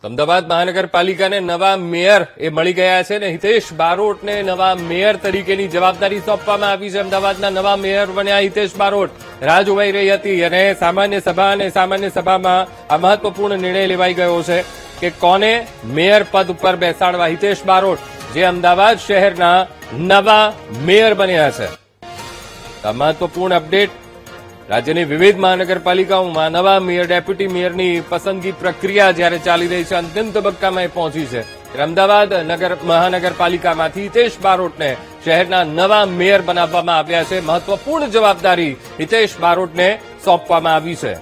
અમદાવાદ મહાનગરપાલિકાને નવા મેયર એ મળી ગયા છે ને હિતેશ બારોટને નવા મેયર તરીકેની જવાબદારી સોંપવામાં આવી છે. અમદાવાદના નવા મેયર બન્યા હિતેશ બારોટ. રાહ જોવાઈ રહી હતી અને સામાન્ય સભામાં આ મહત્વપૂર્ણ નિર્ણય લેવાઈ ગયો છે કે કોને મેયર પદ ઉપર બેસાડવા. હિતેશ બારોટ જે અમદાવાદ શહેરના નવા મેયર બન્યા છે. આ મહત્વપૂર્ણ અપડેટ. રાજ્યની વિવિધ મહાનગરપાલિકાઓમાં નવા મેયર ડેપ્યુટી મેયરની પસંદગી પ્રક્રિયા જ્યારે ચાલી રહી છે, અંતિમ તબક્કામાં એ પહોંચી છે. અમદાવાદ મહાનગરપાલિકામાંથી હિતેશ બારોટને શહેરના નવા મેયર બનાવવામાં આવ્યા છે. મહત્વપૂર્ણ જવાબદારી હિતેશ બારોટને સોંપવામાં આવી છે.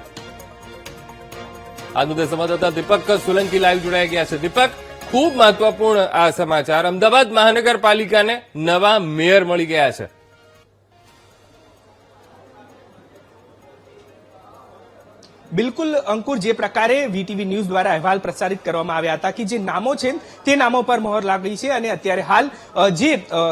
આ મુદ્દે સંવાદદાતા દીપક સોલંકી લાઈવ જોડાઈ ગયા છે. દીપક, ખૂબ મહત્વપૂર્ણ આ સમાચાર. અમદાવાદ મહાનગરપાલિકાને નવા મેયર મળી ગયા છે. બિલકુલ અંકુર, જે પ્રકારે વીટીવી ન્યૂઝ દ્વારા અહેવાલ પ્રસારિત કરવામાં આવ્યા હતા કે જે નામો છે તે નામો પર મહોર લાગી છે અને અત્યારે હાલ જે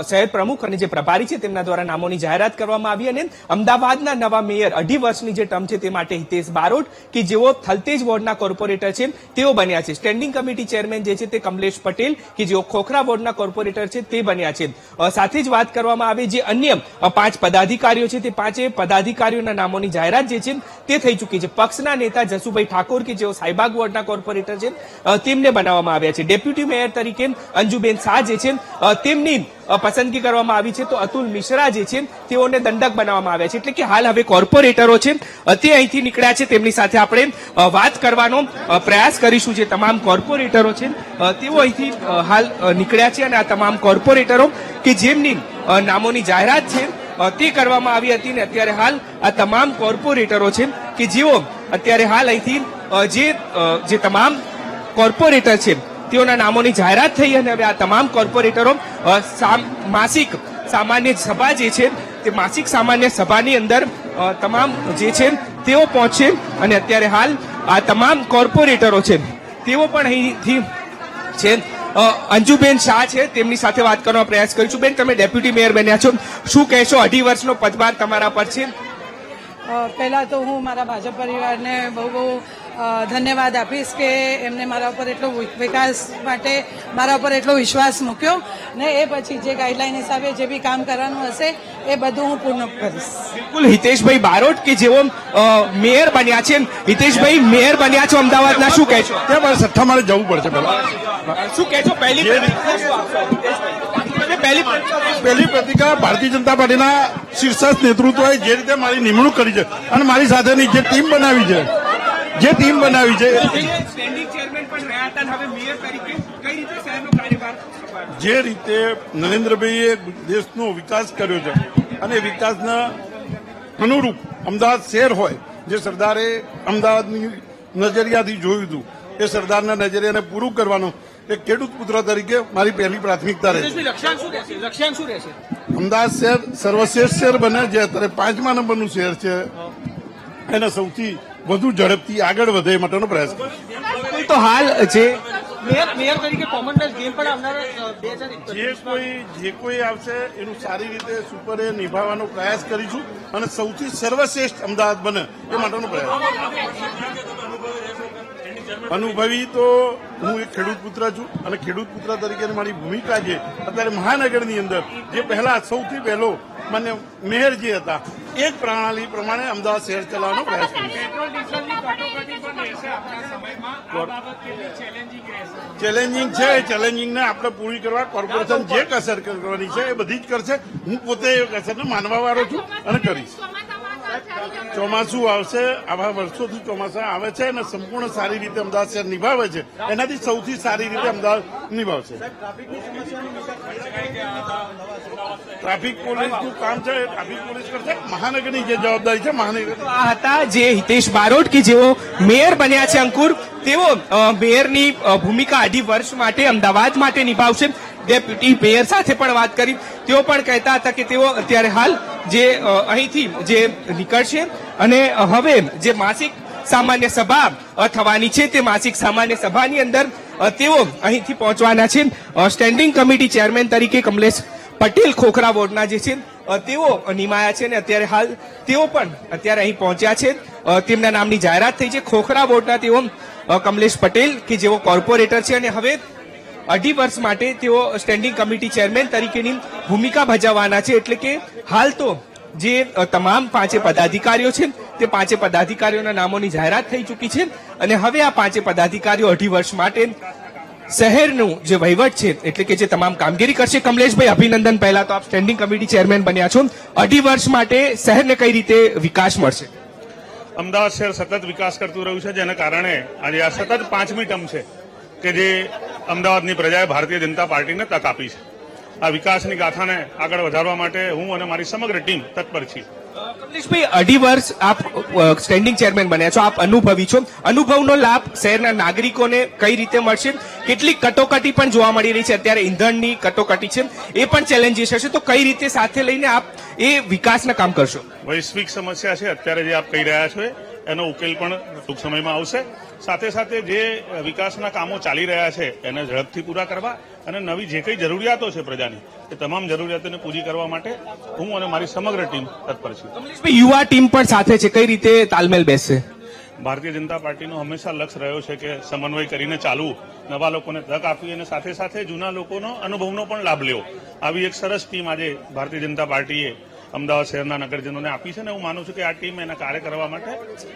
શહેર પ્રમુખ અને જે પ્રભારી છે તેમના દ્વારા નામોની જાહેરાત કરવામાં આવી અને અમદાવાદના નવા મેયર 2.5 વર્ષની જે ટર્મ છે તે માટે હિતેશ બારોટ કે જેઓ થલતેજ વોર્ડના કોર્પોરેટર છે તેઓ બન્યા છે. સ્ટેન્ડિંગ કમિટી ચેરમેન જે છે તે કમલેશ પટેલ કે જેઓ ખોખરા વોર્ડના કોર્પોરેટર છે તે બન્યા છે. સાથે જ વાત કરવામાં આવે જે અન્ય 5 પદાધિકારીઓ છે તે 5 પદાધિકારીઓના નામોની જાહેરાત જે છે તે થઈ ચૂકી છે. પક્ષના નેતા જસુભાઈ ઠાકોર કે જેઓ સાઈબાગ વોર્ડના કોર્પોરેટર છે તેમને બનાવવામાં આવ્યા છે. ડેપ્યુટી મેયર તરીકે અંજુબેન શાહ જે છે તેમની પસંદગી કરવામાં આવી છે. તો અતુલ મિશ્રા જે છે તેઓને દંડક બનાવવામાં આવ્યા છે. એટલે કે હાલ હવે કોર્પોરેટરો છે તે અહીંથી નીકળ્યા છે. તેમની સાથે આપણે વાત કરવાનો પ્રયાસ કરીશું. જે તમામ કોર્પોરેટરો છે તેઓ અહીંથી હાલ નીકળ્યા છે અને આ તમામ કોર્પોરેટરો કે જેમની નામોની જાહેરાત છે તે કરવામાં આવી હતી ને અત્યારે હાલ આ તમામ કોર્પોરેટરો છે કે જેઓ અત્યારે હાલ અહીંથી જે તમામ કોર્પોરેટર છે તેઓના નામોની જાહેરાત થઈ અને હવે આ તમામ કોર્પોરેટરો માસિક સામાન્ય સભા જે છે તે માસિક સામાન્ય સભાની અંદર તમામ જે છે તેઓ પહોંચે અને અત્યારે હાલ આ તમામ કોર્પોરેટરો છે તેઓ પણ અહીંથી છે. અંજુબેન શાહ છે તેમની સાથે વાત કરવાનો પ્રયાસ કરીશું. બેન, તમે ડેપ્યુટી મેયર બન્યા છો, શું કહેશો? 2.5 વર્ષનો પદભાર તમારા પર છે. પહેલા તો હું મારા ભાજપ પરિવારને બહુ ધન્યવાદ આપીશ કે એમને મારા ઉપર એટલો વિકાસ માટે મારા ઉપર એટલો વિશ્વાસ મૂક્યો ને એ પછી જે ગાઈડલાઈન હિસાબે જે બી કામ કરવાનું હશે એ બધું હું પૂર્ણ કરીશ. બિલકુલ, હિતેશભાઈ બારોટ કે જેઓ મેયર બન્યા છે. હિતેશભાઈ, મેયર બન્યા છો અમદાવાદના, શું કહેશો? મારે સત્તા મારે જવું પડશે પહેલા. શું કહેશો? પહેલી પ્રતિક્રિયા ભારતીય જનતા પાર્ટીના શીર્ષસ્થ નેતૃત્વએ જે રીતે મારી નિમણૂક કરી છે અને મારી સાથેની જે ટીમ બનાવી છે જે રીતે નરેન્દ્રભાઈએ દેશનો વિકાસ કર્યો છે અને વિકાસના અનુરૂપ અમદાવાદ શહેર હોય જે સરદારે અમદાવાદની નજરિયાથી જોયું હતું એ સરદારના નજરિયાને પૂરું કરવાનું એક ખેડૂત પુત્ર તરીકે મારી પહેલી પ્રાથમિકતા રહેશે. અમદાવાદ શહેર સર્વશ્રેષ્ઠ શહેર બને જે અત્યારે 5મા નંબરનું શહેર છે એને સૌથી વધુ ઝડપથી આગળ વધે એ માટેનો પ્રયાસ કરે. તો હાલ જે મેયર તરીકે કોમનવેલ્થ ગેમ પણ આવનારા જે કોઈ આવશે એનું સારી રીતે સુપરે નિભાવવાનો પ્રયાસ કરીશું અને સૌથી સર્વશ્રેષ્ઠ અમદાવાદ બને એ માટેનો પ્રયાસ. અનુભવી તો હું એક ખેડૂત પુત્ર છું અને ખેડૂત પુત્ર તરીકેની મારી ભૂમિકા છે અત્યારે મહાનગરની અંદર જે પહેલા સૌથી પહેલો મને મેયર જે હતા એ જ પ્રણાલી પ્રમાણે અમદાવાદ શહેર ચલાવવાનો પ્રયાસ કરીશ. ચેલેન્જિંગ છે, ચેલેન્જિંગને આપણે પૂરી કરવા કોર્પોરેશન જે કસર કરવાની છે એ બધી જ કરશે. હું પોતે એ કસરને માનવા વાળો છું અને કરીશ. ચોમાસું આવશે, આવા વર્ષોથી ચોમાસા આવે છે અને સંપૂર્ણ સારી રીતે અમદાવાદ શહેર નિભાવે છે. એનાથી સૌથી સારી રીતે અમદાવાદ નિભાવશે. ટ્રાફિક પોલીસનું કામ છે એ ટ્રાફિક પોલીસ કરશે. મહાનગરની જે જવાબદારી છે મહાનગર. આ હતા જે હિતેશ બારોટ કે જેઓ મેયર બન્યા છે. અંકુર, તેઓ મેયરની ભૂમિકા 2.5 વર્ષ માટે અમદાવાદ માટે નિભાવશે. ડેપ્યુટી મેયર સાથે પણ વાત કરી, તેઓ પણ કહેતા હતા કે તેઓ અત્યારે હાલ જે અહીંથી જે નીકળશે અને હવે જે માસિક સામાન્ય સભા થવાની છે તે માસિક સામાન્ય સભાની અંદર તેઓ અહીંથી પહોંચવાના છે. સ્ટેન્ડિંગ કમિટી ચેરમેન તરીકે કમલેશ પટેલ ખોખરા વોર્ડના જે છે તેઓ નિમાયા છે અને અત્યારે હાલ તેઓ પણ અત્યારે અહીં પહોંચ્યા છે. તેમના નામની જાહેરાત થઈ છે. ખોખરા વોર્ડના તેઓ કમલેશ પટેલ કે જેઓ કોર્પોરેટર છે અને હવે 2.5 વર્ષ માટે તેઓ સ્ટેન્ડિંગ કમિટી ચેરમેન તરીકેની ભૂમિકા ભજવવાના છે. એટલે કે હાલ તો જે તમામ 5 પદાધિકારીઓ છે તે 5 પદાધિકારીઓના નામોની જાહેરાત થઈ ચૂકી છે અને હવે આ 5 પદાધિકારીઓ 2.5 વર્ષ માટે શહેરનું જે વહીવટ છે એટલે કે જે તમામ કામગીરી કરશે. કમલેશભાઈ, અભિનંદન. પહેલા તો આપ સ્ટેન્ડિંગ કમિટી ચેરમેન બન્યા છો. 2.5 વર્ષ માટે શહેરને કઈ રીતે વિકાસ મળશે? અમદાવાદ શહેર સતત વિકાસ કરતું રહ્યું છે, જેના કારણે આજે આ સતત 5મી ટર્મ છે કે જે અમદાવાદની પ્રજાએ ભારતીય જનતા પાર્ટીને તક આપી છે. આ વિકાસની ગાથાને આગળ વધારવા માટે હું અને મારી સમગ્ર ટીમ તત્પર છીએ. કમલેશભાઈ, 2.5 વર્ષ આપ સ્ટેન્ડિંગ ચેરમેન બન્યા છો, આપ અનુભવી છો. અનુભવનો લાભ શહેરના નાગરિકોને કઈ રીતે મળશે? કેટલીક કટોકટી પણ જોવા મળી રહી છે, અત્યારે ઈંધણની કટોકટી છે, એ પણ ચેલેન્જીસ હશે, તો કઈ રીતે સાથે લઈને આપ એ વિકાસના કામ કરશો? વૈશ્વિક સમસ્યા છે અત્યારે જે આપ કહી રહ્યા છો એનો ઉકેલ પણ ટૂંક સમયમાં આવશે. સાથે સાથે જે વિકાસના કામો ચાલી રહ્યા છે એને ઝડપથી પૂરા કરવા અને નવી જે કઈ જરૂરિયાતો છે પ્રજાની એ તમામ જરૂરિયાતોને પૂરી કરવા માટે હું અને મારી સમગ્ર ટીમ તત્પર છે. કમલેશભાઈ, યુવા ટીમ પણ સાથે છે, કઈ રીતે તાલમેલ બેસશે? ભારતીય જનતા પાર્ટીનો હંમેશા લક્ષ્ય રહ્યો છે કે સમન્વય કરીને ચાલવું, નવા લોકોને તક આપવી અને સાથે સાથે જૂના લોકોનો અનુભવનો પણ લાભ લેવો. આવી એક સરસ ટીમ આજે ભારતીય જનતા પાર્ટીએ અમદાવાદ શહેરના નગરજનોને આપી છે અને હું માનું છું કે આ ટીમ એના કાર્ય કરવા માટે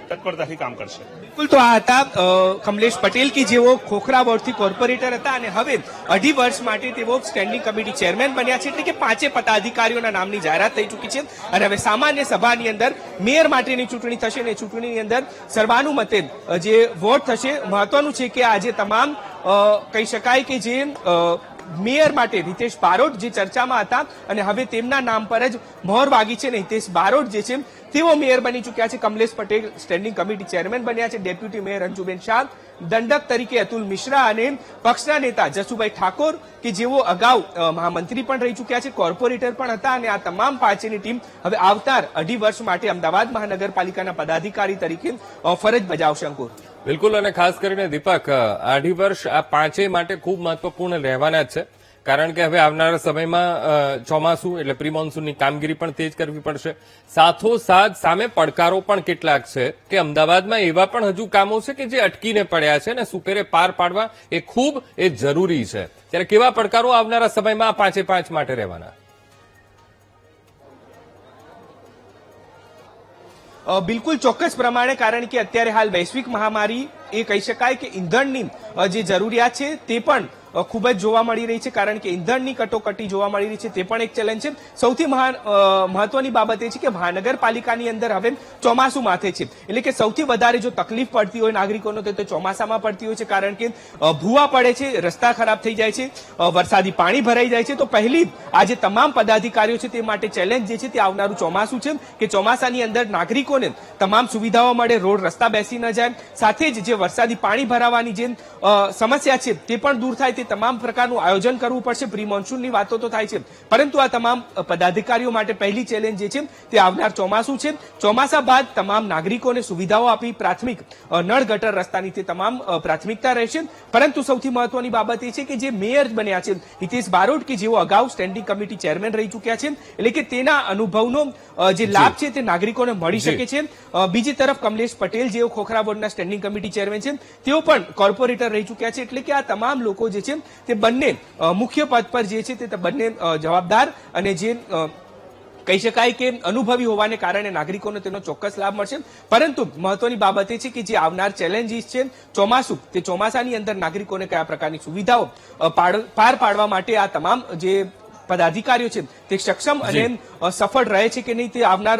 તત્પરતાથી કામ કરશે. બિલકુલ, તો આ હતા કમલેશ પટેલ કે જેઓ ખોખરા વોર્ડથી કોર્પોરેટર હતા અને હવે 2.5 વર્ષ માટે તેઓ સ્ટેન્ડિંગ કમિટી ચેરમેન બન્યા છે. એટલે કે 5 પદાધિકારીઓના નામની જાહેરાત થઈ ચૂકી છે અને હવે સામાન્ય સભાની અંદર મેયર માટેની ચૂંટણી થશે અને ચૂંટણીની અંદર સર્વાનુમતે જે વોટ થશે. મહત્વનું છે કે આજે તમામ કહી શકાય કે જે મેયર માટે હિતેશ બારોટ જે ચર્ચામાં હતા અને હવે તેમના નામ પર જ મહોર વાગી છે ને હિતેશ બારોટ જે છે તેઓ મેયર બની ચૂક્યા છે. Kamlesh Patel standing committee chairman બન્યા છે. ડેપ્યુટી મેયર અંજુબેન શાહ, દંડક તરીકે અતુલ મિશ્રા અને પક્ષના નેતા જસુભાઈ ઠાકોર કે જેઓ અગાઉ મહામંત્રી પણ રહી ચૂક્યા છે, કોર્પોરેટર પણ હતા અને આ તમામ 5ની ટીમ હવે આવનાર 2.5 વર્ષ માટે અમદાવાદ મહાનગરપાલિકાના પદાધિકારી તરીકે ફરજ બજાવશે. અંકુર, બિલકુલ, અને ખાસ કરીને દીપક, 2.5 વર્ષ આ 5 માટે ખૂબ મહત્વપૂર્ણ રહેવાના જ છે, કારણ કે હવે આવનારા સમયમાં ચોમાસું એટલે પ્રી મોન્સૂનની કામગીરી પણ તેજ કરવી પડશે. સાથોસાથ સામે પડકારો પણ કેટલાક છે કે અમદાવાદમાં એવા પણ હજુ કામો છે કે જે અટકીને પડ્યા છે અને સુપેરે પાર પાડવા એ ખૂબ જરૂરી છે. ત્યારે કેવા પડકારો આવનારા સમયમાં આ 5 માટે રહેવાના? બિલકુલ ચોક્કસ પ્રમાણે, કારણ કે અત્યારે હાલ વૈશ્વિક મહામારી એ કહી શકાય કે ઈંધણની જે જરૂરિયાત છે તે પણ ખૂબ જ જોવા મળી રહી છે, કારણ કે ઈંધણની કટોકટી જોવા મળી રહી છે તે પણ એક ચેલેન્જ છે. સૌથી મહત્વની બાબત એ છે કે મહાનગરપાલિકાની અંદર હવે ચોમાસું માથે છે, એટલે કે સૌથી વધારે જો તકલીફ પડતી હોય નાગરિકોનો તો ચોમાસામાં પડતી હોય છે, કારણ કે ભૂવા પડે છે, રસ્તા ખરાબ થઈ જાય છે, વરસાદી પાણી ભરાઈ જાય છે. તો પહેલી આજે તમામ પદાધિકારીઓ છે તે માટે ચેલેન્જ જે છે તે આવનારું ચોમાસું છે કે ચોમાસાની અંદર નાગરિકોને તમામ સુવિધાઓ મળે, રોડ રસ્તા બેસી ન જાય, સાથે જ જે વરસાદી પાણી ભરાવાની જે સમસ્યા છે તે પણ દૂર થાય. તમામ પ્રકારનું આયોજન કરવું પડશે. પ્રી મોન્સૂનની વાતો તો થાય છે, પરંતુ આ તમામ પદાધિકારીઓ માટે પહેલી ચેલેન્જ જે છે તે આવનાર ચોમાસું છે. ચોમાસા બાદ તમામ નાગરિકોને સુવિધાઓ આપી, પ્રાથમિક નળ ગટર રસ્તાની તે તમામ પ્રાથમિકતા રહેશે. પરંતુ સૌથી મહત્વની બાબત એ છે કે જે મેયર બન્યા છે હિતેશ બારોટ કે જેઓ અગાઉ સ્ટેન્ડિંગ કમિટી ચેરમેન રહી ચૂક્યા છે, એટલે કે તેના અનુભવનો જે લાભ છે તે નાગરિકોને મળી શકે છે. બીજી તરફ કમલેશ પટેલ જેઓ ખોખરા બોર્ડના સ્ટેન્ડિંગ કમિટી ચેરમેન છે તેઓ પણ કોર્પોરેટર રહી ચૂક્યા છે. એટલે કે આ તમામ લોકો જે છે તે બંને મુખ્ય પદ પર જે છે તે બંને જવાબદાર અને જે કહી શકાય કે અનુભવી હોવાને કારણે નાગરિકોને તેનો ચોક્કસ લાભ મળશે. પરંતુ મહત્વની બાબત એ છે કે જે આવનાર ચેલેન્જીસ છે ચોમાસું, તે ચોમાસાની અંદર નાગરિકોને કયા પ્રકારની સુવિધાઓ પાર પાડવા માટે આ તમામ જે પદાધિકારીઓ છે તે સક્ષમ અને સફળ રહે છે કે નહીં તે આવનાર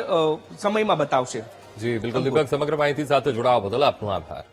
સમયમાં બતાવશે. જી બિલકુલ દીપક, સમગ્ર માહિતી સાથે જોડાવા બદલ આપનો આભાર.